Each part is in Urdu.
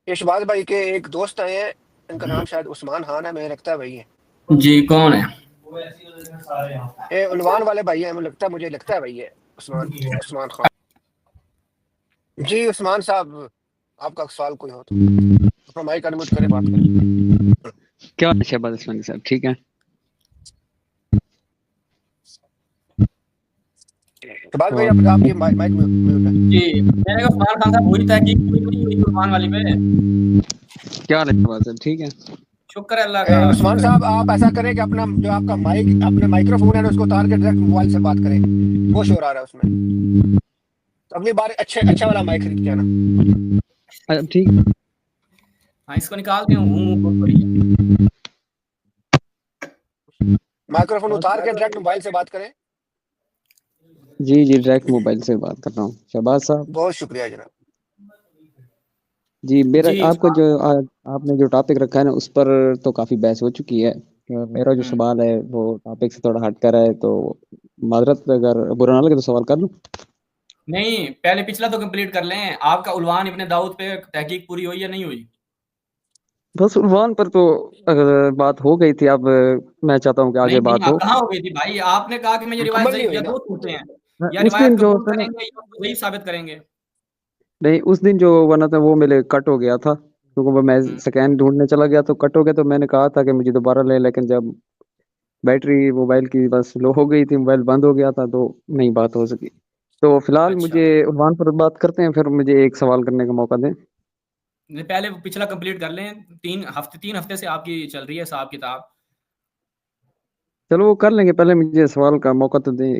یہ شباز بھائی کے ایک دوست آئے ہیں، ان کا نام شاید عثمان خان ہے، مجھے لگتا ہے وہی ہے. جی کون ہے؟ یہ عنوان والے بھائی ہیں، مجھے لگتا ہے وہی ہے عثمان خان. جی عثمان صاحب، آپ کا سوال کوئی ہو تو اپنا مائک انمیوٹ کریں، بات کریں. کیا حال ہے شہباز عثمانی صاحب، ٹھیک ہے؟ شباز بھائی اور آپ کی مائک میوٹ ہے. جی میں نے کہا عثمان خان صاحب ہوئی تحقیق پوری نہیں ہوئی عثمان والی پہ. کیا حال ہے شہباز صاحب، ٹھیک ہے؟ شکر ہے اللہ کا. عثمان صاحب آپ ایسا کریں کہ اپنا جو آپ کا اپنے مائکرو فون ہے نا، اس کو اتار کے ڈائریکٹ موبائل سے بات کریں، وہ شور آ رہا ہے اس میں. تو اگلی بار اچھا والا مائک خرید کے آنا. ٹھیک. ہاں اس کو نکالتے ہوں بہت بڑی ہے. مائکرو فون اتار کے ڈائریکٹ موبائل سے بات کریں. جی ڈائریکٹ موبائل سے بات کر رہا ہوں شہباز صاحب. بہت شکریہ جناب. جی میرا جی آپ کو جو آپ نے جو ٹاپک رکھا ہے نا، اس پر تو کافی بحث ہو چکی ہے. میرا جو سوال ہے وہ ٹاپک سے تھوڑا ہٹ کر ہے، تو معذرت اگر برا نہ لگے تو سوال کر لوں. نہیں پہلے پچھلا تو کمپلیٹ کر لیں. آپ کا عنوان ابن داؤد پہ تحقیق پوری ہوئی یا نہیں ہوئی؟ بس عنوان پر تو بات ہو گئی تھی. اب میں چاہتا ہوں کہ آگے نہیں بات ہو. آپ کہاں ہو گئی تھی بھائی؟ آپ نے کہا کہ میں یہ روایت مکمل نہیں ضعیف، ہوئی یا نا. دو صورتیں ہیں، یا اس روایت دن جو قبول ہوتا ہے کریں نا، گے یا ضعیف ثابت کریں گے. نہیں اس دن جو بنا تھا وہ میرے کٹ ہو گیا تھا، کیونکہ میں سیکنڈ ڈھونڈنے چلا گیا تو کٹ ہو گیا. تو میں نے کہا تھا کہ مجھے دوبارہ لے، لیکن جب بیٹری موبائل کی بس لو ہو گئی تھی، موبائل بند ہو گیا تھا، تو نہیں بات ہو سکی. تو فی الحال اچھا مجھے عنوان پر بات کرتے ہیں، پھر مجھے ایک سوال کرنے کا موقع دیں. پہلے پچھلا کمپلیٹ کر لیں. 3 ہفتے سے آپ کی چل رہی ہے حساب کتاب. چلو وہ کر لیں گے، پہلے مجھے سوال کا موقع تو دیں.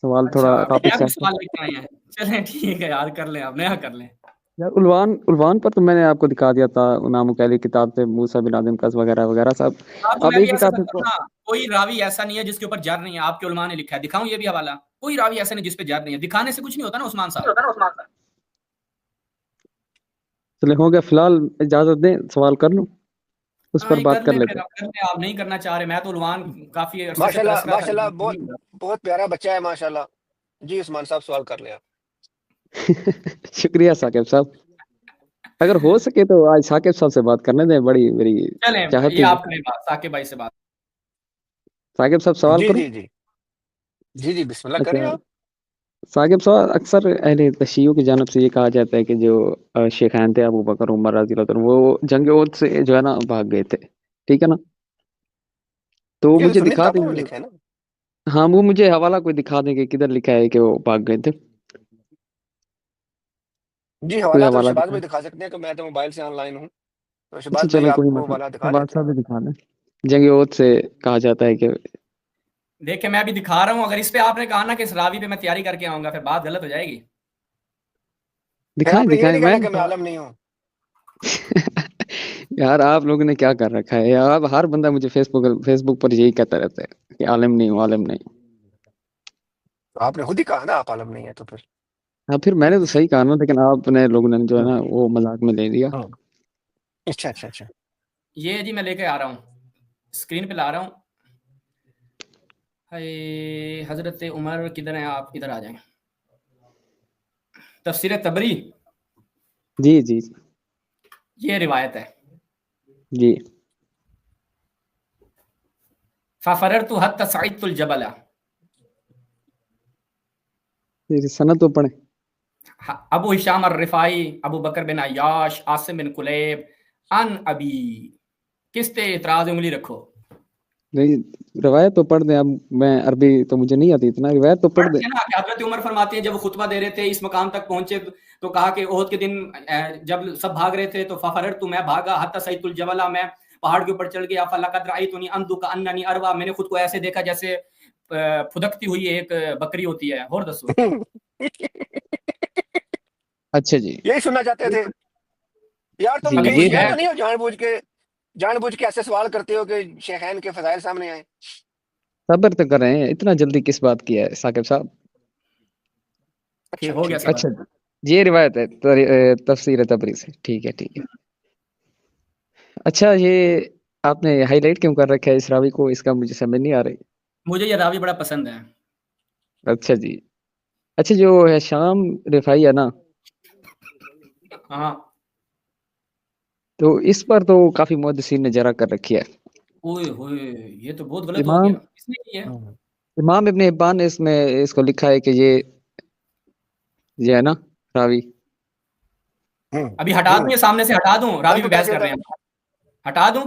سوال اچھا تھوڑا ٹاپک نیا سے کوئی سوال لے کے آئے ہیں؟ چلیں ٹھیک ہے یار، کر لیں، آپ نیا کر لیں. یار عنوان پر تو میں نے آپ کو دکھا دیا تھا، نام کی کتاب سے موسیٰ بن آدم کس وغیرہ وغیرہ صاحب. آپ تو اب میں بھی ایک ایسا کتاب کرتا ہوں نا، کوئی راوی ایسا نہیں ہے جس کے اوپر جر نہیں ہے. آپ کے علماء نے لکھا ہے، دکھاؤں یہ بھی حوالہ. کوئی راوی ایسا نہیں جس پہ جر نہیں ہے. دکھانے سے کچھ نہیں ہوتا نا عثمان صاحب. چلے ہو گیا. فی الحال اجازت دیں سوال کر لوں، اس ہاں پر یہ بات کر کر لیں لیتے پھر، ہیں. آپ کر لیں. آپ نہیں کرنا چاہ رہے، میں تو عنوان کافی عرصے سے ماشاء اللہ ترس رہا تھا ماشاء اللہ، لیکن بہت نہیں ہوا. بہت پیارا بچہ ہے ماشاء اللہ. جی عثمان صاحب سوال کر لیں آپ. شکریہ ثاقب صاحب. اگر ہو سکے تو آج ثاقب صاحب سے بات کرنے دیں، بڑی میری چلیں چاہت یہ ہے. آپ کریں بات ثاقب بھائی سے بات. ثاقب صاحب سوال جی کروں. جی جی جی جی بسم اللہ کریں اچھا آپ. ثاقب صاحب، اکثر اہل تشیع کی جانب سے یہ کہا جاتا ہے کہ جو شیخین تھے ابو بکر عمر رضی اللہ عنہ، وہ جنگ احد سے جو ہے نا بھاگ گئے تھے، ٹھیک ہے نا؟ تو وہ یہ مجھے سنی دکھا دیں کتابوں میں گے. لکھا ہے نا. ہاں وہ مجھے حوالہ کوئی دکھا دیں کہ کدھر لکھا ہے کہ وہ بھاگ گئے تھے. جی کوئی حوالہ تو حوالہ شباز دکھا. بھائی دکھا سکتے ہیں، کہ میں تو موبائل سے آن لائن ہوں. تو اچھا شباز بھائی چلیں آپ کوئی کو مسئلہ. حوالہ دکھا شہباز دیتے ہیں. صاحب بھی دکھا دیں. جنگ احد سے کہا جاتا ہے کہ دیکھیں میں بھی دکھا رہا ہوں. اگر اس پہ آپ نے کہا نا کہ اس راوی پہ میں تیاری کر کے آؤں گا، پھر بات غلط ہو جائے گی. پھر دکھائیں آپ نے یہ دکھائیں. نہیں میں کہنا کہ میں عالم نہیں ہوں. یار آپ لوگوں نے کیا کر رکھا ہے یار. اب ہر بندہ مجھے فیس بک پر یہی کہتا رہتا ہے کہ عالم نہیں ہوں، عالم نہیں. تو آپ نے خود ہی کہا نا آپ عالم نہیں ہے، تو پھر ہاں پھر میں نے تو صحیح کہا نا، لیکن آپ نے لوگوں نے جو ہے نا وہ مذاق میں لے لیا. ہاں. اچھا اچھا اچھا. یہ جی میں لے کے آ رہا ہوں، اسکرین پہ لا رہا ہوں. حضرت عمر کدھر ہیں؟ آپ ادھر آ جائیں. تفسیر تبری، جی جی یہ روایت ہے. جی. ففررت حتى صعدت الجبل. سند تو پڑھیں. ابو ہشام الرفائی، ابو بکر بن عیاش، عاصم بن کلیب، ان ابی. کس تے اعتراض انگلی رکھو؟ نہیں روایت تو پڑھ دیں. اب میں عربی تو مجھے نہیں آتی اتنا، روایت تو پڑھ دیں. پڑھتے ہیں نا کہ حضرت عمر فرماتے ہیں جب وہ خطبہ دے رہے تھے، اس مقام تک پہنچے تو کہا کہ احد کے دن جب سب بھاگ رہے تھے تو ففررت، میں بھاگا، حتی صعدت الجبل، میں پہاڑ کے اوپر چڑھ گیا. فلقد رأیتنی انظر کأننی اروا، میں نے خود کو ایسے دیکھا جیسے پھدکتی ہوئی ایک بکری ہوتی ہے. اور دسو. اچھا جی. یہی سننا چاہتے تھے یار. تم جی کہیں یہ یہ تو نہیں ہو جان بوجھ کے ایسے سوال کرتے ہو کہ شیخین کے فضائل سامنے آئے. صبر تو کر رہے ہیں، اتنا جلدی کس بات کی ہے ثاقب صاحب؟ یہ اچھا ہو گیا ٹھیک ہے. صبر. اچھا یہ روایت ہے تفسیر تبری سے، ٹھیک ہے ٹھیک ہے. اچھا یہ آپ نے ہائی لائٹ کیوں کر رکھا ہے اس راوی کو؟ اس کا مجھے سمجھ نہیں آ رہی. مجھے یہ راوی بڑا پسند ہے. اچھا جی. اچھا جو ہے شام رفائی ہے نا، ہاں تو اس پر تو کافی محدثین نے جرح کر رکھی ہے. اوئے ہوئے یہ تو بہت غلط ہو امام گیا. کس نے کی ہے؟ امام ابن حبان نے اس میں اس کو لکھا ہے کہ یہ ہے نا راوی. ابھی ہٹا دوں یہ سامنے سے ہٹا دوں؟ راوی پہ بحث کر رہے ہیں، ہٹا دوں؟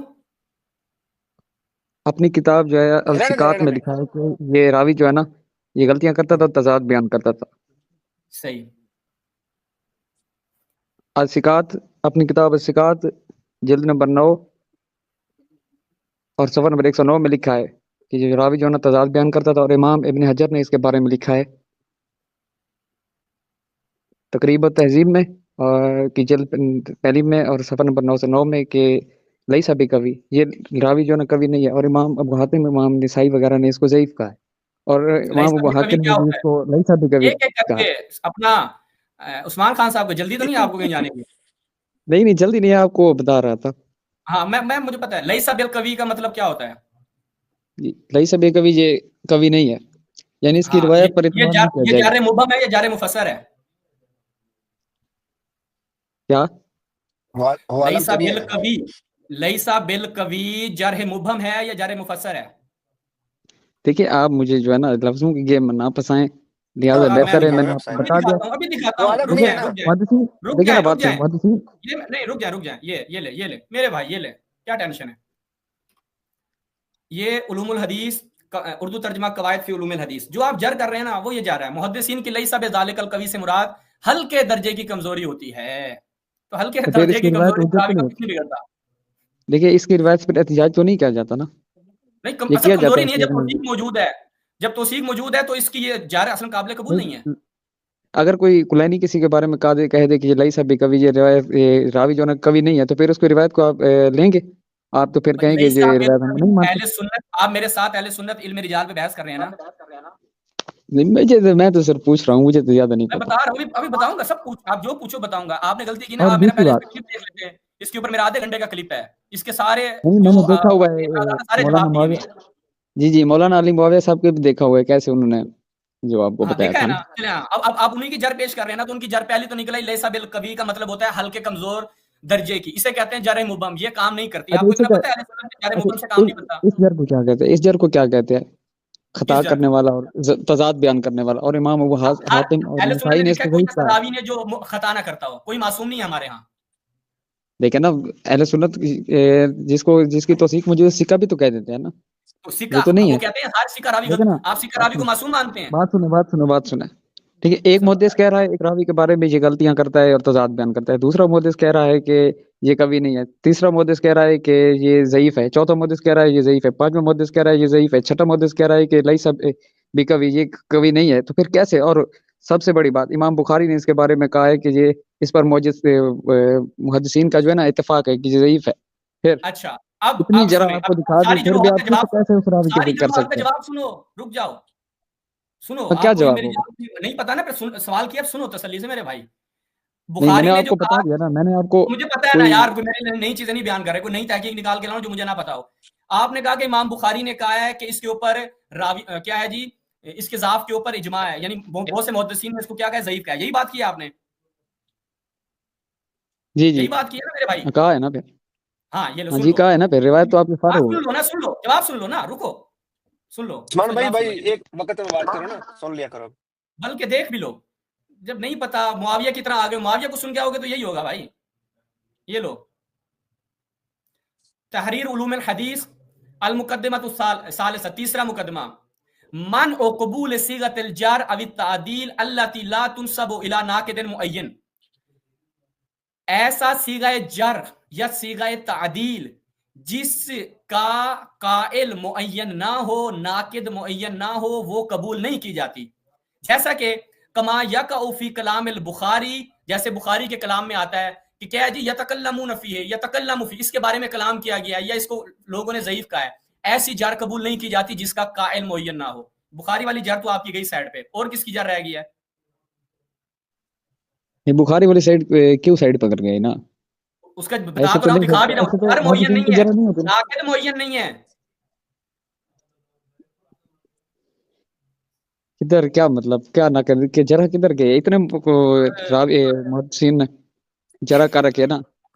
اپنی کتاب جو ہے الثقات میں لکھا ہے کہ یہ راوی جو ہے نا یہ غلطیاں کرتا تھا، تضاد بیان کرتا تھا. صحیح. الثقات، اپنی کتاب الثقات جلد نمبر 9 اور صفحہ نمبر 109 میں لکھا ہے کہ یہ راوی جو ہے نا تضاد بیان کرتا تھا. اور امام ابن حجر نے اس کے بارے میں لکھا ہے تقریب و تہذیب میں کی جلد پہلی میں اور صفحہ نمبر 909 میں کہ لیسا بقوی، یہ راوی جو ہے نا کوی نہیں ہے. اور امام ابو حاتم، امام نسائی وغیرہ نے اس کو ضعیف کہا ہے. اور امام ابو حاتم نے بھی اس کو لیسا بقوی ایک ایک کر کہا. کے اپنا عثمان خان صاحب کو جلدی تو نہیں آپ کو کہیں جانے کی؟ نہیں جلدی نہیں، آپ کو بتا رہا تھا. ہاں میں مجھے پتا ہے. لیسا بالقوی کا مطلب کیا ہوتا ہے؟ لیسا بقوی یہ کوی نہیں ہے، یعنی اس کی ہاں روایت پر اعتماد نہیں کیا یہ جائے گا. جار مبہم ہے یا جار مفسر ہے؟ کیا لیسا بالقوی، لیسا بالقوی جرح مبہم ہے یا جار مفسر ہے؟ دیکھیے آپ مجھے جو ہے نا لفظوں کی گیم میں نہ پھنسائیں، لہٰذا بہتر ہے میں نے آپ کو بتا دیا. ابھی دکھاتا ہوں. رک جائیں دیکھیں نا بات سنیں. نہیں رک جائیں. یہ لے میرے بھائی، یہ لے، کیا ٹینشن ہے؟ یہ علوم الحدیث اردو ترجمہ قواعد فی علوم الحدیث جو آپ جر کر رہے ہیں نا، وہ یہ جا رہا ہے محدثین کی لیسا بذالک القوی سے مراد ہلکے درجے کی کمزوری ہوتی ہے. تو ہلکے درجے کی کمزوری راوی کو کچھ نہیں بگڑتا. دیکھیے اس کی روایت پر احتجاج تو نہیں کیا جاتا نا. نہیں اصل کمزوری نہیں ہے. جب توثیق موجود ہے، جب توثیق موجود ہے تو اس کی یہ جار اصل قابل قبول نہیں ہے. اگر کوئی کلینی کسی کے بارے میں کہہ دے کہ یہ لیسا بقوی، یہ روایت راوی جو ہے نا کوی نہیں ہے، تو پھر اس کی روایت کو آپ لیں گے؟ آپ تو پھر کہیں گے یہ روایت ہم نہیں مانتے. اہل سنت، آپ میرے ساتھ اہل سنت علم رجال پہ بحث کر رہے ہیں نا؟ میں تو صرف پوچھ رہا ہوں، مجھے تو زیادہ نہیں میں پتا. بتا رہا ہوں، ابھی بتاؤں گا سب کچھ. آپ جو پوچھو بتاؤں گا. آپ نے غلطی کی نا، اور آپ میرا دوسری پہلے اس بات، پہ کلپ دیکھ لیتے ہیں. اس کے اوپر میرا آدھے گھنٹے کا کلپ ہے. اس کے سارے میں جو نے دیکھا ہوا ہے سارے مولانا جواب دیے ہوئے ہیں. جی مولانا علی معاویہ صاحب کے بھی دیکھا ہوا ہے کیسے انہوں نے جو آپ کو ہاں بتایا دیکھا ہے تھا نا. چلیں اب آپ انہیں کی جر پیش کر رہے ہیں نا، تو ان کی جر پہلی تو نکلا ہی لیسا بالقوی کا مطلب ہوتا ہے ہلکے کمزور درجے کی. اسے کہتے ہیں جر مبہم. یہ کام نہیں کرتی. آپ کو اتنا پتا ہے جر مبہم سے کام نہیں بنتا. اس جر کو کیا کہتے ہیں؟ اس جر کو کیا کہتے ہیں؟ خطا کس جر کرنے والا اور تضاد بیان کرنے والا. اور امام ابو حاتم اور اہل سنت نسائی نے نے اس لکھا ہے کو کوئی ضعیف ایسا کہا. راوی نے جو خطا نہ کرتا ہو. کوئی معصوم نہیں ہے ہمارے ہاں. دیکھیں نا اہل سنت جس کی توثیق مجھے سکہ بھی تو کہہ دیتے ہیں نا. تو یہ سکہ تو نہیں وہ ہے. کہتے ہیں ہر سکہ راوی دیکھیں نا آپ سکہ راوی کو معصوم مانتے ہیں؟ بات سنیں. ٹھیک ہے، ایک محدث کہہ رہا ہے ایک راوی کے بارے میں یہ غلطیاں کرتا ہے اور تضاد بیان کرتا ہے. دوسرا محدث کہہ رہا ہے کہ یہ کبھی نہیں ہے. تیسرا محدث کہہ رہا ہے کہ یہ ضعیف ہے. چوتھا محدث کہہ رہا ہے یہ ضعیف ہے. پانچواں محدث کہہ رہا ہے یہ ضعیف ہے. چھٹا محدث کہہ رہا ہے کہ لیسا بقوی، یہ کبھی نہیں ہے. تو پھر کیسے؟ اور سب سے بڑی بات، امام بخاری نے اس کے بارے میں کہا ہے کہ یہ اس پر محدثین کا جو ہے نا اتفاق ہے کہ یہ ضعیف ہے. پھر اچھا اب اتنی جرا سنیں. آپ کو اب دکھا دی، ساری پھر بھی جماعت کا آپ پھر جواب، کیسے اس راوی ساری کی کر جماعت کا سکتے ہیں؟ جواب سنو. رک جاؤ، سنو. کیا آپ کو جواب میری ہوگا؟ نہیں پتا نا، پھر سوال کیا سنو تسلی سے میرے بھائی. نہیں میں نے بخاری نے آپ جو کو بتا کہا، دیا نا، میں نے آپ کو مجھے پتا ہے نا کوئی یار، کوئی میرے نئی چیزیں نہیں بیان کر رہے، کوئی نئی تحقیق نکال کے لاؤں جو مجھے نہ پتا ہو. آپ نے کہا کہ امام بخاری نے کہا ہے کہ اس کے اوپر راوی کیا ہے جی، اس کے ضعف کے اوپر اجماع ہے. یعنی بہت سے محدثین نے اس کو کیا کہا، ضعیف کہا. یہی بات کی ہے آپ نے؟ جی یہی بات کی ہے نا میرے بھائی؟ کہا ہے نا پھر. ہاں یہ لو، ہاں سن جی لو. کہا ہے نا پھر. روایت تو آپ سے فارغ ہو سن گئے. لو نا، سن لو. جواب سن لو نا. رکو، سن لو. عثمان بھائی جواب سن لو. ایک وقت میں بات کرو نا، سن لیا کرو. بلکہ دیکھ بھی لو. جب نہیں پتا معاویہ کی طرح آگے، معاویہ کو سن کے آؤ گے تو یہی ہوگا بھائی. یہ لو، تحریر علوم الحدیث المقدمۃ الثالثہ، تیسرا مقدمہ. من او قبول صیغۃ الجر او التعدیل التي لا تنسب الى ناقد معین. ایسا صیغہ جر یا صیغہ تعدیل جس کا قائل معین نہ ہو، ناقد معین نہ ہو، وہ قبول نہیں کی جاتی. جیسا کہ کما یقع فی کلام البخاری، جیسے بخاری کے کلام میں آتا ہے کہ کیا ہے جی، یتکلمون فی ہے، یتکلم فی، اس کے بارے میں کلام کیا گیا ہے یا اس کو لوگوں نے ضعیف کہا ہے. ایسی جر قبول نہیں کی جاتی جس کا قائل معین نہ ہو. بخاری والی جر تو آپ کی گئی سائڈ پہ، اور کس کی جر رہ گئی ہے؟ یہ بخاری والی سائڈ کیوں سائڈ پکڑ گئے نا؟ اس کا بتا ایسے تو تو رہا ہوں، نہیں، دکھا بھی رہا ایسے ہوں. تو جر معین محدثین نہیں کی ہے، جرح نہیں ہوتی نا. ناقد معین نہیں ہے. کدھر کیا مطلب، کیا نہ کر کے جرح کدھر گئے اتنے محدثین نے جرح کر رکھے نا.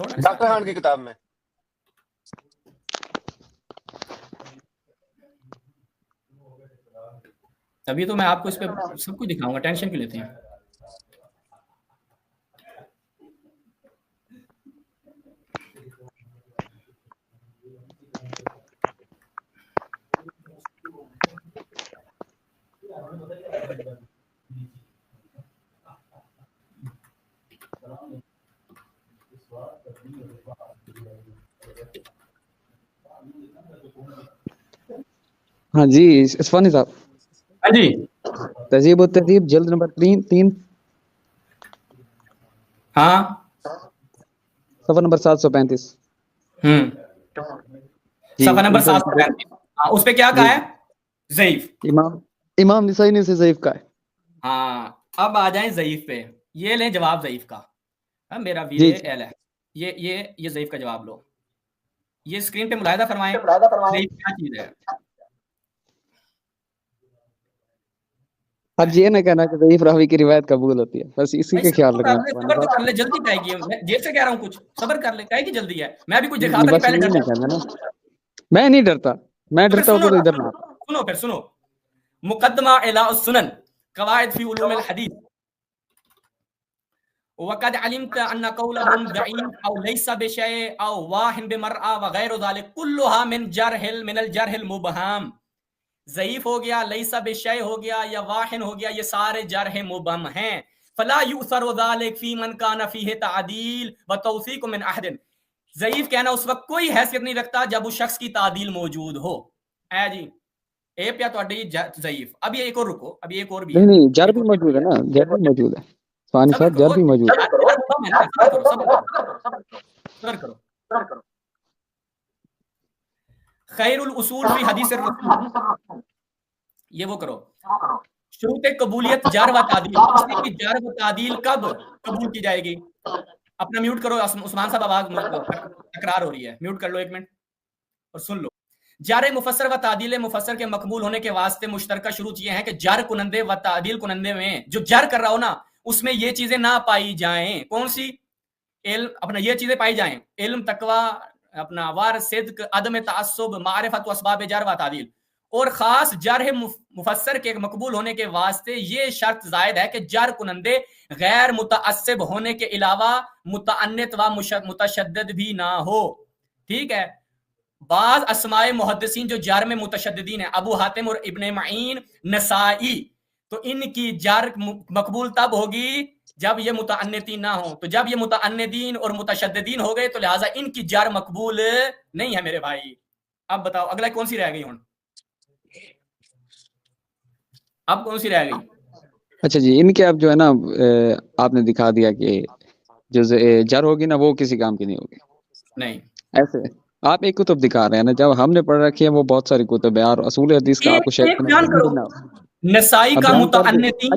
تھوڑا ڈاکٹر خان کی کتاب میں. تبھی تو میں آپ کو اس پہ سب کچھ دکھاؤں گا, ٹینشن کیوں لیتے ہیں. ہاں جی اسفانی صاحب, ہاں جی تہذیب و تہذیب جلد نمبر 3 ہاں صفحہ نمبر 735. جی صفحہ نمبر ادھر 735. ہاں اس پہ کیا جی کہا ہے؟ ضعیف. امام نسائی نے سے ضعیف کا ہے. ہاں اب آ جائیں ضعیف پہ. یہ لیں جواب ضعیف کا. ہاں میرا جی ویل ہے. یہ ضعیف کا جواب لو. یہ اسکرین پہ ملاحظہ فرمائیں ضعیف کیا چیز ہے. اب یہ نہ کہنا کہ ضعیف راوی کی روایت قبول ہوتی ہے, بس اسی کا خیال رکھنا. صبر تو کر لے, جلدی کہے گی. میں دیر سے کہہ رہا ہوں کچھ, صبر کر لے, کہے گی جلدی ہے. میں بھی کچھ دکھاتا نہیں, بس پہلے یہی ڈرتا نہیں کہنا نا, میں نہیں ڈرتا, میں تو پھر ڈرتا ہوتا تو ادھر نہ. سنو پھر سنو. مقدمہ اعلاء السنن قواعد فی علوم الحدیث. وقد علمت ان قولهم ضعيف او ليس بشيء او واهن بمرأة وغير ذلك كلها من الجرح المبهم. ضعیف ہو گیا, لیس بشیء ہو گیا, یا واہن ہو گیا, یہ سارے جرح مبہم ہیں. فلا یؤثر ذلك فی من کان فیہ تعدیل وتوثیق من احد. ضعیف کہنا اس وقت کوئی حیثیت نہیں رکھتا جب اس شخص کی تعدیل موجود ہو. اے جی اے پیا تہاڈی ضعیف. اب یہ ایک اور رکو, اب یہ ایک اور بھی ہے. نہیں جر بھی موجود ہے نا, جر بھی موجود ہے فانی صبر صاحب, جر بھی موجود ہے. صبر کرو. خیر الاصول فی حدیث الرسول, یہ وہ کرو. شروط قبولیت جر و تعدیل. کسی کی جر و تعدیل کب قبول کی جائے گی؟ اپنا میوٹ کرو عثمان صاحب, آواز تکرار ہو رہی ہے, میوٹ کر لو 1 منٹ اور سن لو. جر مفسر و تعدیل مفسر کے مقبول ہونے کے واسطے مشترکہ شروط یہ ہیں کہ جر کنندے و تعدیل کنندے میں جو جر کر رہا ہو نا, اس میں یہ چیزیں نہ پائی جائیں. کون سی؟ علم, اپنا یہ چیزیں پائی جائیں, علم, تقوی, اپنا وار, صدق, عدم تعصب, معرفت و اسباب جر و تعدیل. اور خاص جرح مفسر کے مقبول ہونے کے واسطے یہ شرط زائد ہے کہ جر کنندے غیر متعصب ہونے کے علاوہ متعنت و متشدد بھی نہ ہو. ٹھیک ہے. بعض اسماء محدثین جو جر میں متشددین ہیں, ابو حاتم اور ابن معین, نسائی, تو ان کی جر مقبول تب ہوگی جب یہ متعنتین نہ ہوں. تو جب یہ متعنتین اور متشددین ہو گئے تو لہٰذا ان کی جر مقبول نہیں ہے میرے بھائی. اب بتاؤ اگلا کون سی رہ گئی ہوں, اب کون سی رہ گئی؟ اچھا جی, ان کے اب جو ہے نا آپ نے دکھا دیا کہ جو جر ہوگی نا وہ کسی کام کی نہیں ہوگی. نہیں, ایسے آپ ایک کتب دکھا رہے ہیں نا, جب ہم نے پڑھ رکھی ہے وہ بہت ساری کتب ہے, اور اصول حدیث کا آپ کو شاید بیان کرو. نسائی کا متعنتین,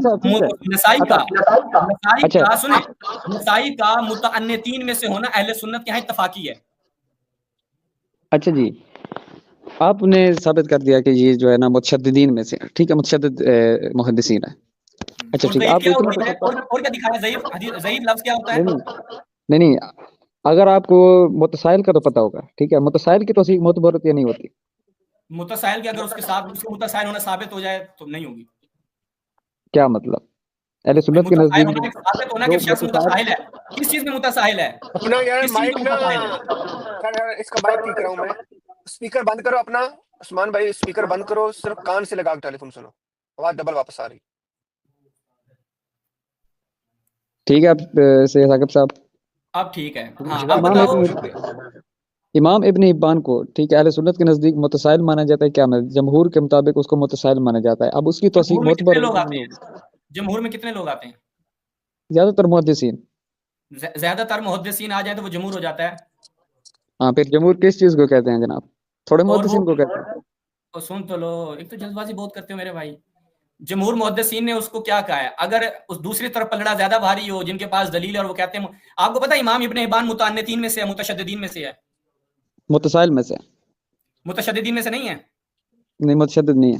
نسائی کا متعنتین میں سے ہونا اہل سنت کے ہاں اتفاقی ہے. اچھا جی, آپ نے ثابت کر دیا کہ یہ جو ہے نا متشددین میں سے, ٹھیک ہے, متشدد محدثین ہے. اچھا اور ٹھیک ہے, ضعیف آپ کیا کو ہوتی ہے, اور کیا دکھایا ضعیف, ضعیف لفظ کیا ہوتا ہے؟ نہیں, اگر آپ کو متسائل کا تو پتا ہوگا, ٹھیک ہے, متسائل کی توثیق معتبر ہوتی ہے نہیں ہوتی؟ متسائل کے اگر اس کے ساتھ اس کو متسائل ہونا ثابت ہو جائے تو نہیں ہوگی. کیا مطلب؟ اہل سنت کے متسائل نزدیک ہونا ثابت ہونا کہ شخص متساہل ہے. کس چیز میں متساہل ہے؟ اپنا یار کس چیز مائک میں نا, متساہل ہے؟ اس کا مائک ٹھیک کراؤں میں. اسپیکر بند کرو اپنا, عثمان بھائی اسپیکر بند کرو, صرف کان سے لگا کے ٹیلی فون سنو, آواز ڈبل واپس آ رہی. ٹھیک ہے, اب سید ثاقب صاحب اب ٹھیک ہے. ہاں اب امام بتاؤ. امام ابن حبان کو, ٹھیک ہے, اہل سنت کے نزدیک متسائل مانا جاتا ہے. کیا میں جمہور کے مطابق اس کو متسائل مانا جاتا ہے. اب اس کی توثیق جمہور میں معتبر کتنے لوگ ہوگی آتے نہیں ہیں؟ ہوگی؟ جمہور میں کتنے لوگ آتے ہیں؟ زیادہ تر محدثین. زیادہ تر محدثین آ جائیں تو وہ جمہور ہو جاتا ہے. ہاں, پھر جمہور کس چیز کو کہتے ہیں جناب؟ تھوڑے اور وہ محدثین کو کہتے ہیں. سن تو لو, ایک تو جلد بازی بہت کرتے ہو میرے بھائی. جمہور محدثین نے اس کو کیا کہا ہے؟ اگر اس دوسری طرف پلڑا زیادہ بھاری ہو, جن کے پاس دلیل ہے, اور وہ کہتے ہیں, آپ کو پتہ ہے امام ابن حبان متعنتین میں سے ہے, متشددین میں سے ہے. متسائل میں سے, متشددین میں سے نہیں ہے. نہیں متشدد نہیں ہے.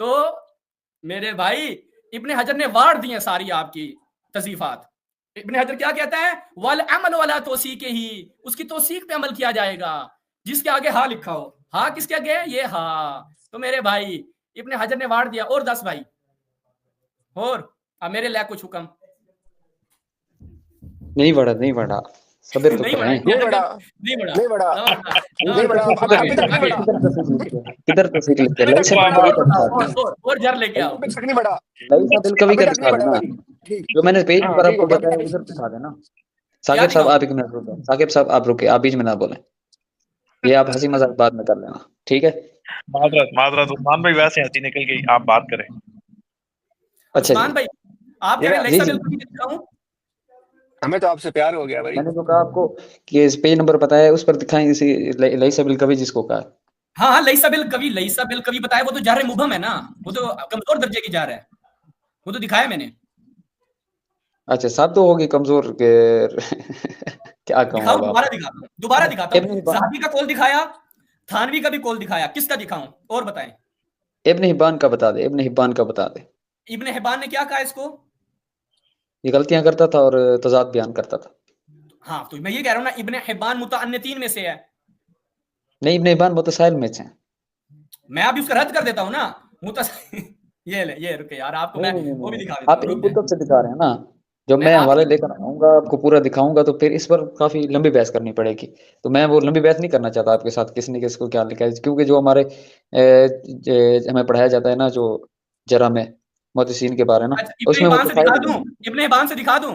تو میرے بھائی ابن حجر نے واڑ دی ہیں ساری آپ کی تضیفات. ابن حجر کیا کہتا ہے؟ والعمل ولا توثیق ہی، اس کی توثیق پہ عمل کیا جائے گا جس کے آگے ہاں لکھا ہو. ہاں کس کے آگے؟ یہ ہاں. تو میرے بھائی ابن حجر نے واڑ دیا. اور 10 بھائی اور اب میرے لے کچھ حکم نہیں بڑا صبر تو نہیں بڑا کریں. نہیں بڑا نہیں بڑا نہیں بڑا نہیں بڑا ابھی تک نہیں بڑا کدھر تفصیل لکھتے ہیں؟ لئیس بالقوی کا دکھا دیں. اور جر لے کے آؤ. ابھی تک نہیں بڑا لئیس بالقوی ابھی کا تک دکھا نہیں دیں بڑا نا. بھائی. ٹھیک جو میں نے پیج ہاں پر آپ ٹھیک کو ہے بتایا ادھر دکھا دیں نا. کیا ثاقب صاحب دکھاؤں؟ آپ ایک منٹ رکیں. ثاقب صاحب آپ رکے، آپ بیچ میں نہ بولیں. یہ آپ ہنسی مذاق بعد میں کر لینا، ٹھیک ہے؟ معذرت عثمان بھائی، ویسے ہنسی نکل گئی، آپ بات کریں. اچھا عثمان جی بھائی آپ کہہ رہے ہیں جی لیسا جی بالکل دکھاؤں؟ ہمیں تو آپ سے پیار ہو گیا بھائی. میں نے تو کہا آپ کو کہ اس پیج نمبر بتایا ہے اس پر دکھائیں اسی لئیس بالقوی جس کو کہا. ہاں لیسا بالقوی بتایا. وہ تو جار مبہم ہے نا، وہ تو کمزور درجے کی جار ہے. وہ تو دکھایا میں نے. اچھا صاحب تو ہوگی کمزور کے کیا کہوں دکھاؤ، اب آپ دوبارہ دکھاتا ابن ہوں. حبان صحابی کا قول دکھایا، تھانوی کا بھی قول دکھایا. کس کا دکھاؤں اور بتائیں؟ ابن حبان کا بتا دے. ابن حبان کا بتا دے. ابن حبان نے کیا کہا اس کو؟ یہ غلطیاں کرتا تھا اور تضاد بیان کرتا تھا. ہاں تو میں یہ کہہ رہا ہوں نا، ابن حبان متعنتین میں سے ہے. نہیں ابن حبان متسائل میں سے ہیں. میں اب اس کا رد کر دیتا ہوں نا. یہ رکے یار، آپ کو میں وہ بھی دکھا دیتا آپ ہوں. ایک رک جائیں. کتب سے دکھا رہے ہیں نا. جب میں میں آپ حوالے لے کر آؤں گا آپ کو پورا دکھاؤں گا تو پھر اس پر کافی لمبی بحث کرنی پڑے گی. تو میں وہ لمبی بحث نہیں کرنا چاہتا آپ کے ساتھ کس نے کس کو کیا لکھا ہے، کیونکہ جو ہمارے ہمیں پڑھایا جاتا ہے نا جو جرح میں محدثین کے بارے نا، اچھا اس ابن میں وہ حبان تو سے فائدہ دکھا دوں؟ ابن حبان سے دکھا دوں؟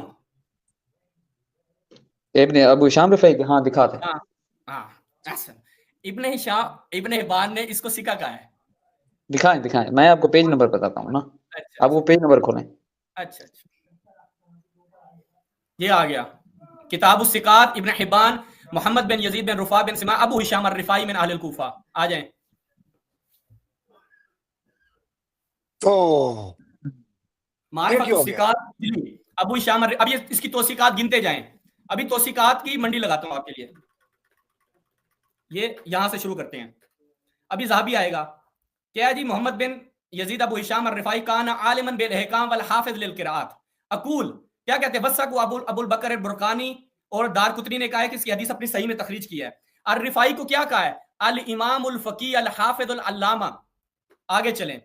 ابن ابو شام رفعی ہاں دکھاتے ہیں. ہاں ہاں اچھا. ابن حبان نے اس کو سکا کہا ہے. دکھائیں میں آپ کو پیج نمبر بتاتا ہوں نا. اچھا آپ وہ پیج نمبر کھولیں. اچھا یہ آ گیا کتاب الثقات ابن حبان محمد بن یزید بن رفاع بن سما ابو ہشام الرفاعی من اہل الکوفہ. آ جائیں. تو معرفت الثقات ابو ہشام اب یہ اس کی توثیقات گنتے جائیں. ابھی توثیقات کی منڈی لگاتا ہوں آپ کے لیے. یہ یہاں سے شروع کرتے ہیں. ابھی ذہبی آئے گا. کیا جی؟ محمد بن یزید ابو ہشام الرفاعی کان عالما بالاحکام والحافظ للقراءات. اقول کیا کہتے ہیں؟ وثق ابو البکر البرقانی اور دارقطنی نے کہا ہے کہ اس کی حدیث اپنی صحیح میں تخریج کی ہے. الرفاعی کو کیا کہا ہے؟ الامام الفقی الحافظ العلامہ. آگے چلیں.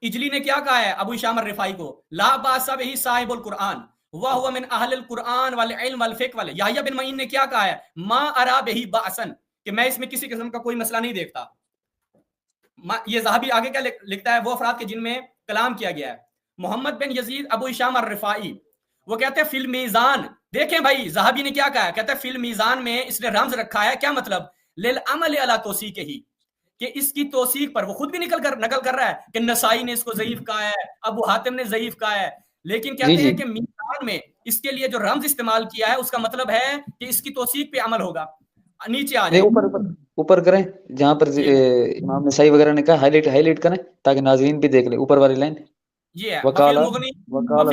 اجلی نے کیا کہا ہے ابو ہشام الرفاعی کو؟ لا باس بہ صاحب القرآن وهو من اہل القرآن والعلم والفقہ والے. یحییٰ بن معین نے کیا کہا ہے؟ ما ارا بہ باسا، کہ میں اس میں کسی قسم کا کوئی مسئلہ نہیں دیکھتا. یہ ذہبی آگے کیا لکھتا ہے؟ وہ افراد کے جن میں کلام کیا گیا ہے. محمد بن یزید ابو ہشام الرفاعی وہ کہتے ہیں فی المیزان. دیکھیں بھائی ذہبی نے کیا کہا ہے؟ کہتا ہے فی المیزان میں اس نے رمز رکھا ہے. کیا مطلب؟ للعمل علی توثیق ہی، کہ اس کی توثیق پر. وہ خود بھی نقل کر رہا ہے کہ نسائی نے اس کو ضعیف کہا ہے، ابو حاتم نے ضعیف کہا ہے، لیکن کہتے ہیں کہ میزان میں اس کے لیے جو رمز استعمال کیا ہے اس کا مطلب ہے کہ اس کی توثیق پہ عمل ہوگا. نیچے آ جائیں. اوپر کریں جہاں پر امام نسائی وغیرہ نے کہا ہائی لائٹ کریں تاکہ ناظرین بھی دیکھ لیں. اوپر والی لائن یہ ہے وقال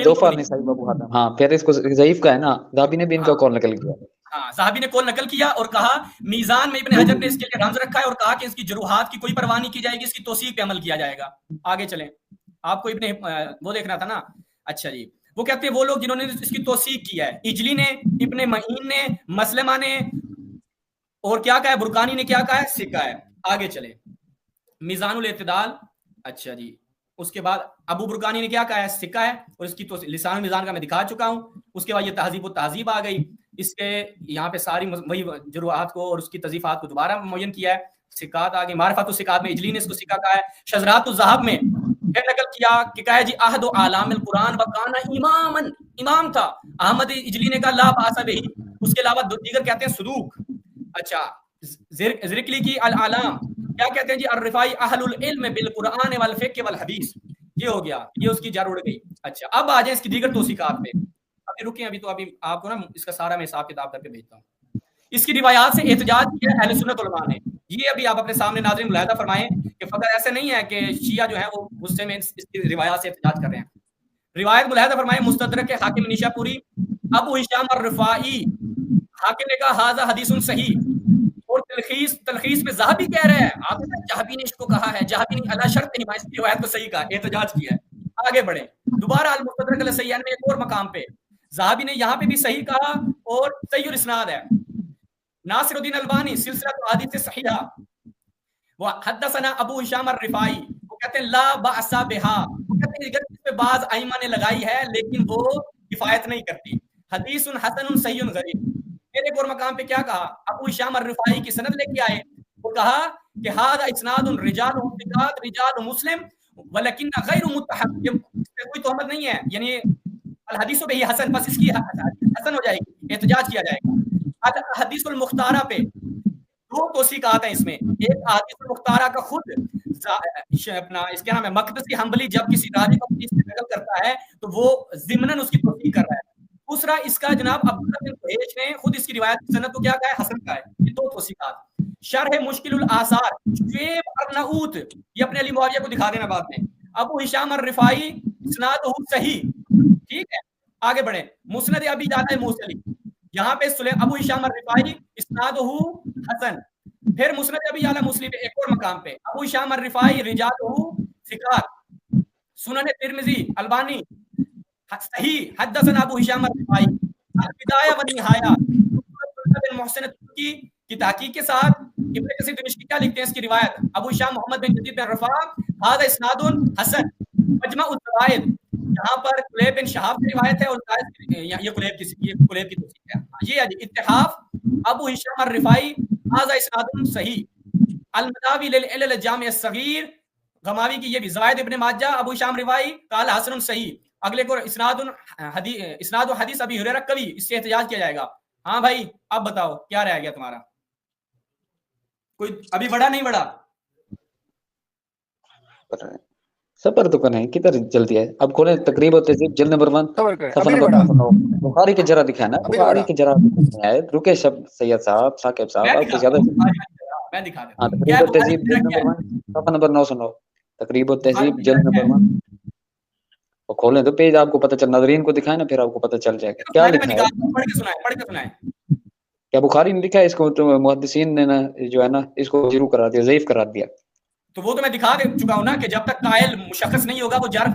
دوفا نسائی ابو حاتم. ہاں پھر اس کو ضعیف کا ہے نا. ذہبی نے بھی ان کا قول نقل کیا. ہاں ذہبی نے قول نقل کیا اور کہا میزان میں ابن حجر نے اس کے لیے رمز رکھا ہے اور کہا کہ اس کی جروحات کی کوئی پرواہ نہیں کی جائے گی، اس کی توثیق پہ عمل کیا جائے گا. آگے چلیں. آپ کو ابن وہ دیکھنا تھا نا. اچھا جی. وہ کہتے ہیں وہ لوگ جنہوں نے اس کی توثیق کی ہے، اجلی نے، ابن معین نے، مسلمہ نے، اور کیا کہا ہے؟ برقانی نے کیا کہا ہے؟ سکہ ہے. آگے چلیں. میزان الاعتدال. اچھا جی. اس کے بعد ابو برقانی نے کیا کہا ہے؟ سکہ ہے. اور اس کی لسان میزان کا میں دکھا چکا ہوں. اس کے بعد یہ تہذیب و تہذیب آ گئی. اس کے یہاں پہ ساری وہی جروحات کو اور اس کی تضیفات کو دوبارہ معین کیا ہے. سکات آگے. معرفت السکات میں اجلی نے اس کو سکہ کہا ہے. شذرات الذہب میں پھر نقل کیا کہ کہا ہے جی عہد و اعلام القرآن وکانا امامن، امام تھا. احمد اجلی نے کہا لا باس بہ. اس کے علاوہ دیگر کہتے ہیں صدوق. اچھا. زرکلی کی الاعلام کیا کہتے ہیں جی؟ الرفاعی اہل العلم بالقرآن والفقہ والحدیث. یہ ہو گیا. یہ اس کی جار اڑ گئی. اچھا اب آ جائیں اس کی دیگر توثیقات پہ. ابھی رکیں. ابھی تو ابھی آپ کو نا اس کا سارا میں حساب کتاب کر کے بھیجتا ہوں. اس کی روایات سے احتجاج کیا ہے اہل سنت علماء نے. یہ ابھی آپ اپنے سامنے ناظرین ملاحظہ فرمائیں کہ فقط ایسے نہیں ہے کہ شیعہ جو ہیں وہ غصے میں اس کی روایات سے احتجاج کر رہے ہیں. روایت ملاحظہ فرمائیں. مستدرک حاکم نیشا پوری ابو ہشام الرفاعی حاکم نے کہا ھذا حدیث صحیح. اور تلخیص میں ذہبی کہہ رہے ہیں، آپ نے ذہبی نے اس کو کہا ہے، ذہبی نے علی شرط نہیں اس کی روایت کو صحیح کہا، احتجاج کیا ہے. آگے بڑھیں دوبارہ المستدرک علی الصحیحین میں ایک اور مقام پہ ذہبی نے یہاں پہ بھی صحیح کہا اور صحیح الاسناد ہے. ناصر الدین البانی سلسلہ احادیث صحیحہ وہ حدثنا ابو ہشام الرفاعی وہ کہتے ہیں لا باس بہا، وہ کہتے ہیں اس پہ بعض ائمہ نے لگائی ہے لیکن وہ کفایت نہیں کرتی. حدیث حسن صحیح غریب. پھر ایک اور مقام پہ کیا کہا، ابو ہشام الرفاعی کی سند لے کے آئے، وہ کہا کہ ھذا اسناد رجال ثقات رجال مسلم ولکن غیر متحق، اس پہ کوئی تہمت نہیں ہے، یعنی الحدیث به حسن، بس اس کی حسن ہو جائے گی، احتجاج کیا جائے گا. حدیث المختارہ پہ دو توثیقات ہیں اس میں، ایک حدیث المختارہ کا خود اپنا اس کے نام ہے مقدسی حنبلی جب کسی راوی کو حدیث سے نقل کرتا ہے تو وہ ضمناً اس کی توثیق کر رہا ہے. دوسرا اس کا جناب عبداللہ بن قریش نے خود اس کی روایت کی سند کو کیا کہا ہے، حسن کہا ہے. یہ دو توثیقات. شرح مشکل الآثار شعیب ارناؤت، یہ اپنے علی معاویہ کو دکھا دینا بعد میں. ابو ہشام الرفاعی اسنادہ صحیح، ٹھیک ہے. آگے بڑھیں مسند ابی یعلا موصلی، یہاں پہ ابو ہشام الرفاعی اسنادہ حسن. پھر مسند ابی یعلا موصلی پہ ایک اور مقام پہ ابو ہشام الرفاعی رجالہ ثقات. سنن ترمذی البانی صحیح حدثنا ابو ہشام الرفاعی. البدایہ والنہایہ بن محسن کی تحقیق کے ساتھ ابن کثیر دمشقی کیا لکھتے ہیں اس کی روایت، ابو ہشام محمد بن جدید بن رفاع ھذا اسناد حسن. مجمع الزوائد یہاں پر قلیب بن شہاب کی روایت ہے اور یہ قلیب کی توثیق ہے. یہ اتحاف ابو ہشام الرفاعی ھذا اسناد صحیح. المداوی للعلل الجامع الصغیر غماوی کی یہ بھی زوائد ابن ماجہ ابو ہشام رفاعی قال حسن صحیح. اگلے کو اسناد و حدیث ابی ہریرہ کبھی، اس سے احتجاج کیا جائے گا. ہاں بھائی اب بتاؤ کیا رہ گیا تمہارا، کوئی ابھی بڑا نہیں بڑا؟ سفر تو کرنا ہے، کدھر جلدی ہے. اب کھولیں تقریب و تہذیب جلد نمبر 1 صبر کریں، صفحہ ابھی نمبر نہیں بڑھا، 9. بخاری کے جرا دکھانا، ابھی نہیں بخاری بڑھا. کے جرا دکھانا ہے. رکے سید صاحب ثاقب صاحب آپ کو زیادہ. میں دکھا دیتا ہاں ہوں. تقریب و تہذیب جلد نمبر 1 صفحہ نمبر 909 تقریب و تہذیب جلد نمبر 1. وہ کھولیں تو پیج آپ کو پتہ چل، ناظرین کو دکھائیں نا، پھر آپ کو پتہ چل جائے گا کیا لکھا ہے. پڑھ کے سنائیں. کیا بخاری نے لکھا ہے اس کو؟ تو محدثین نے نا جو ہے نا اس کو ضرور کرا دیا، ضعیف کرا دیا. تو وہ تو میں دکھا دے چکا ہوں نا کہ جب تک قائل مشخص نہیں ہوگا وہ جرح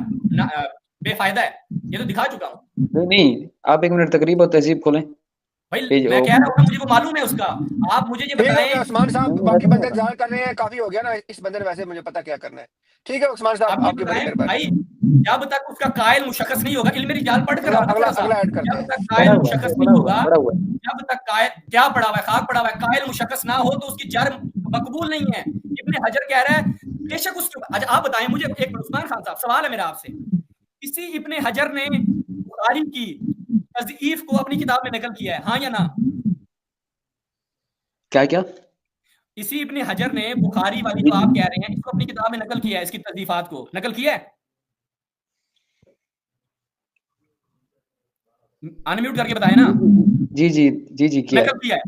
بے فائدہ ہے، یہ تو دکھا چکا ہوں. نہیں آپ ایک منٹ تقریب و تہذیب کھولیں. بھائی میں کہہ رہا ہوں مجھے وہ معلوم ہے اس کا، آپ مجھے یہ ٹھیک ہے بتائیں. عثمان صاحب، باقی بندے انتظار کر رہے ہیں، کافی ہو گیا نا اس بندے نے، ویسے مجھے پتا کیا کرنا ہے. ٹھیک ہے عثمان صاحب آپ یہ آپ کی بڑی بتائیں مہربانی. بھائی جب تک اس کا قائل مشخص نہیں ہوگا، علم رجال پڑھ کر اگلا ایڈ کرتے جب ہیں. تک قائل مشخص نہیں ہوگا، جب تک قائل کیا پڑا ہوا ہے، خاک پڑا ہوا ہے، قائل مشخص نہ ہو تو اس کی جرح مقبول نہیں ہے. ابن حجر کہہ رہا ہے بے شک اس کے. اچھا آپ بتائیں مجھے ایک، عثمان خان صاحب سوال ہے میرا آپ سے، اسی ابن حجر نے بخاری کی تضعیف کو اپنی کتاب میں نقل کیا ہے، ہاں یا نہ؟ کیا اسی ابن حجر نے بخاری والی جو آپ کہہ رہے ہیں اس کو اپنی کتاب میں نقل کیا ہے، اس کی تضعیفات کو نقل کیا ہے؟ انمیوٹ کر کے بتائیں نا. جی کیا نقل کیا ہے.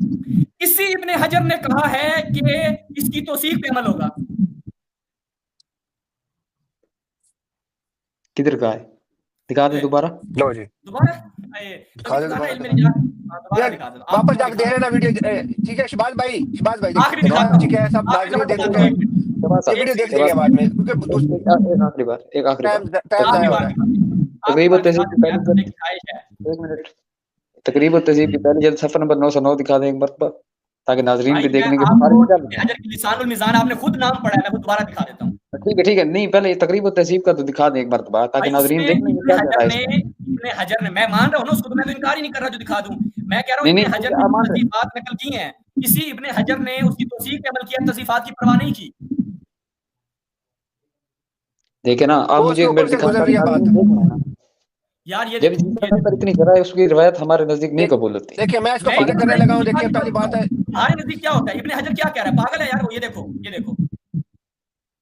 اسی ابن حجر نے کہا ہے کہ اس کی توثیق پہ عمل ہوگا. کدھر کا ہے؟ دکھا دیں دوبارہ. لو جی دوبارہ دکھا دیں، واپس جا کے دیکھ لینا ویڈیو. ٹھیک ہے شہباز بھائی آخری دکھاتا ٹھیک ہے، سب ناظرین دیکھ چکے ہیں، یہ ویڈیو دیکھ لیں گے بعد میں کیونکہ ایک آخری بار ٹائم ضائع ہو رہا ہے. تقریب و تہذیب کی پہلی جلد، ایک منٹ، تقریب و تہذیب کی پہلی جلد صفحہ نمبر 909 دکھا دیں ایک مرتبہ تاکہ ناظرین بھی دیکھنے کے. لسان المیزان آپ نے خود نام پڑھا ہے، میں دوبارہ دکھا دیتا ہوں. ٹھیک ہے نہیں پہلے تقریب و تہذیب کا تو دکھا دیں ایک مرتبہ تاکہ ناظرین دیکھنے کے. ابن حجر نے، میں مان رہا ہوں نا اس کو، تو میں تو انکار ہی نہیں کر رہا جو دکھا دوں. میں کہہ رہا ہوں ابن حجر نے تضعیفات نقل کی ہیں، اسی ابن حجر نے اس کی توثیق پہ عمل کیا، تضعیفات کی پرواہ نہیں کی. دیکھیں نا آپ مجھے ایک منٹ دکھا یار یہ جب اتنی ذرا اس کی روایت ہمارے نزدیک نہیں قبول ہوتی. دیکھیں میں اس کو فارغ کرنے لگا ہوں. دیکھیں پہلی بات ہے تمہارے نزدیک کیا ہوتا ہے، ابن حجر کیا کہہ رہا ہے، پاگل ہے یار وہ. یہ دیکھو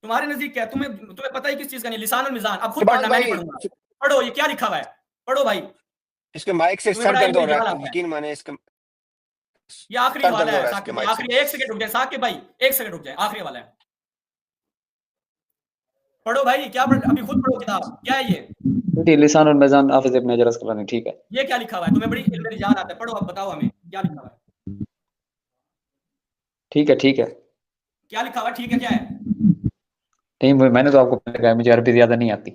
تمہارے نزدیک کیا، تمہیں پتہ ہی کس چیز کا نہیں. لسان المیزان اب خود پڑھنا، میں نہیں پڑھوں گا. پڑھو یہ کیا لکھا ہوا ہے، پڑھو بھائی. اس کے مائک سے سر درد ہو رہا ہے، یقین مانے اس کا یہ آخری والا ہے. آخری 1 سیکنڈ رک جائے ساقب بھائی، 1 سیکنڈ رک جائے، آخری والا ہے. پڑھو بھائی، کیا ابھی خود پڑھو کتاب. کیا ہے یہ لسان المیزان حافظ ابن حجر اسقلانی. ٹھیک ہے یہ کیا لکھا ہوا ہے، تمہیں بڑی علم رجال آتا ہے، پڑھو اب بتاؤ ہمیں کیا لکھا ہوا ہے. ٹھیک ہے ٹھیک ہے. کیا لکھا ہوا ٹھیک ہے کیا ہے؟ نہیں میں نے تو آپ کو پہلے کہا مجھے عربی زیادہ نہیں آتی.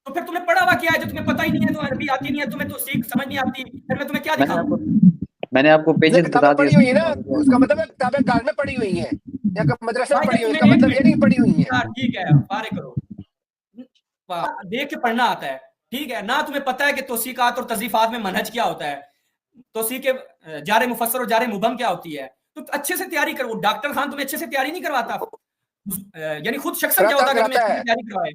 تو پھر تمہیں پڑھا ہوا کیا ہے جو تمہیں پتہ ہی نہیں ہے؟ تو عربی آتی نہیں ہے تمہیں، تو سیکھ سمجھ نہیں آتی، پھر میں تمہیں کیا دکھاؤں؟ میں نے آپ کو پیجز کتابیں بتا پڑھی دیے. ہوئی ہیں نا، اس کا مطلب ہے کتابیں گھر میں پڑھی ہوئی ہیں یا مدرسے میں بھائی پڑھی جب ہوئی ہیں، اس تمہیں کا ایک مطلب یہ نہیں پڑھی ہوئی ہیں. ٹھیک ہے فارغ کرو، دیکھ کے پڑھنا آتا ہے، ٹھیک ہے نا؟ تمہیں پتہ ہے کہ توثیقات اور تضیفات میں منہج کیا ہوتا ہے، توثیق جار مفسر اور جار مبہم کیا ہوتی ہے، تو اچھے سے تیاری کرو. ڈاکٹر خان تمہیں اچھے سے تیاری نہیں کرواتا، یعنی خود شخصن کیا ہوتا ہے کہ تمہیں اچھے سے تیاری کروائے؟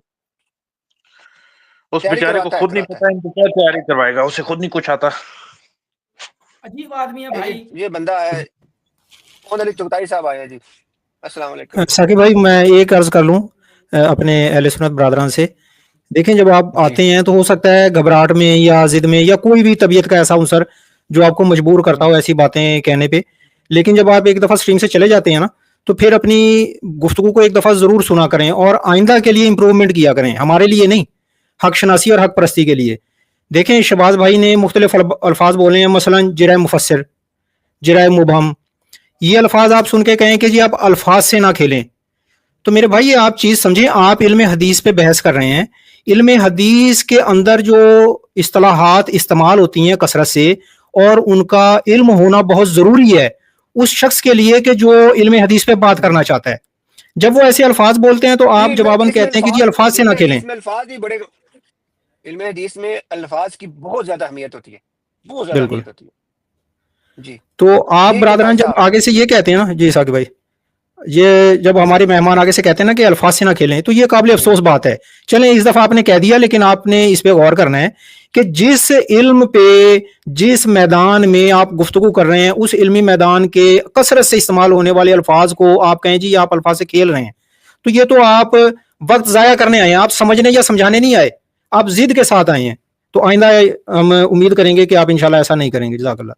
اس بیچارے کو خود نہیں پتا ان کو کیا تیاری کروائے گا، اسے خود نہیں کچھ آتا. عجیب آدمی ہے بھائی. یہ بندہ ہے محمد علی چغتائی صاحب آئے ہیں جی. السلام علیکم. ثاقب بھائی میں ایک عرض کر لوں اپنے اہل سنت برادران سے. دیکھیں جب آپ آتے ہیں تو ہو سکتا ہے گھبراہٹ میں یا ضد میں یا کوئی بھی طبیعت کا ایسا عنصر جو آپ کو مجبور کرتا ہو ایسی باتیں کہنے پہ، لیکن جب آپ ایک دفعہ اسٹریم سے چلے جاتے ہیں نا تو پھر اپنی گفتگو کو ایک دفعہ ضرور سنا کریں اور آئندہ کے لیے امپروومنٹ کیا کریں، ہمارے لیے نہیں، حق شناسی اور حق پرستی کے لیے. دیکھیں شہباز بھائی نے مختلف الفاظ بولے ہیں، مثلا جرح مفسر، جرح مبہم، یہ الفاظ آپ سن کے کہیں کہ جی آپ الفاظ سے نہ کھیلیں. تو میرے بھائی یہ آپ چیز سمجھیں، آپ علم حدیث پہ بحث کر رہے ہیں، علم حدیث کے اندر جو اصطلاحات استعمال ہوتی ہیں کثرت سے اور ان کا علم ہونا بہت ضروری ہے اس شخص کے لیے کہ جو علم حدیث پہ بات کرنا چاہتا ہے. جب وہ ایسے الفاظ بولتے ہیں تو آپ جواباً کہتے ہیں کہ جی الفاظ سے نہ کھیلیں. الفاظ بھی بڑے، علم حدیث میں الفاظ کی بہت زیادہ اہمیت ہوتی ہے، بہت زیادہ بالکل. اہمیت ہوتی ہے جی. تو آپ برادران جب آگے سے یہ کہتے ہیں نا جی ثاقب بھائی، یہ جب ہمارے مہمان آگے سے کہتے ہیں نا کہ الفاظ سے نہ کھیلیں تو یہ قابل افسوس بات ہے. چلیں اس دفعہ آپ نے کہہ دیا، لیکن آپ نے اس پہ غور کرنا ہے کہ جس علم پہ جس میدان میں آپ گفتگو کر رہے ہیں اس علمی میدان کے کثرت سے استعمال ہونے والے الفاظ کو آپ کہیں جی آپ الفاظ سے کھیل رہے ہیں، تو یہ تو آپ وقت ضائع کرنے آئے ہیں، آپ سمجھنے یا سمجھانے نہیں آئے، آپ ضد کے ساتھ آئے ہیں. تو آئندہ ہم امید کریں گے کہ آپ انشاءاللہ ایسا نہیں کریں گے. جزاک اللہ.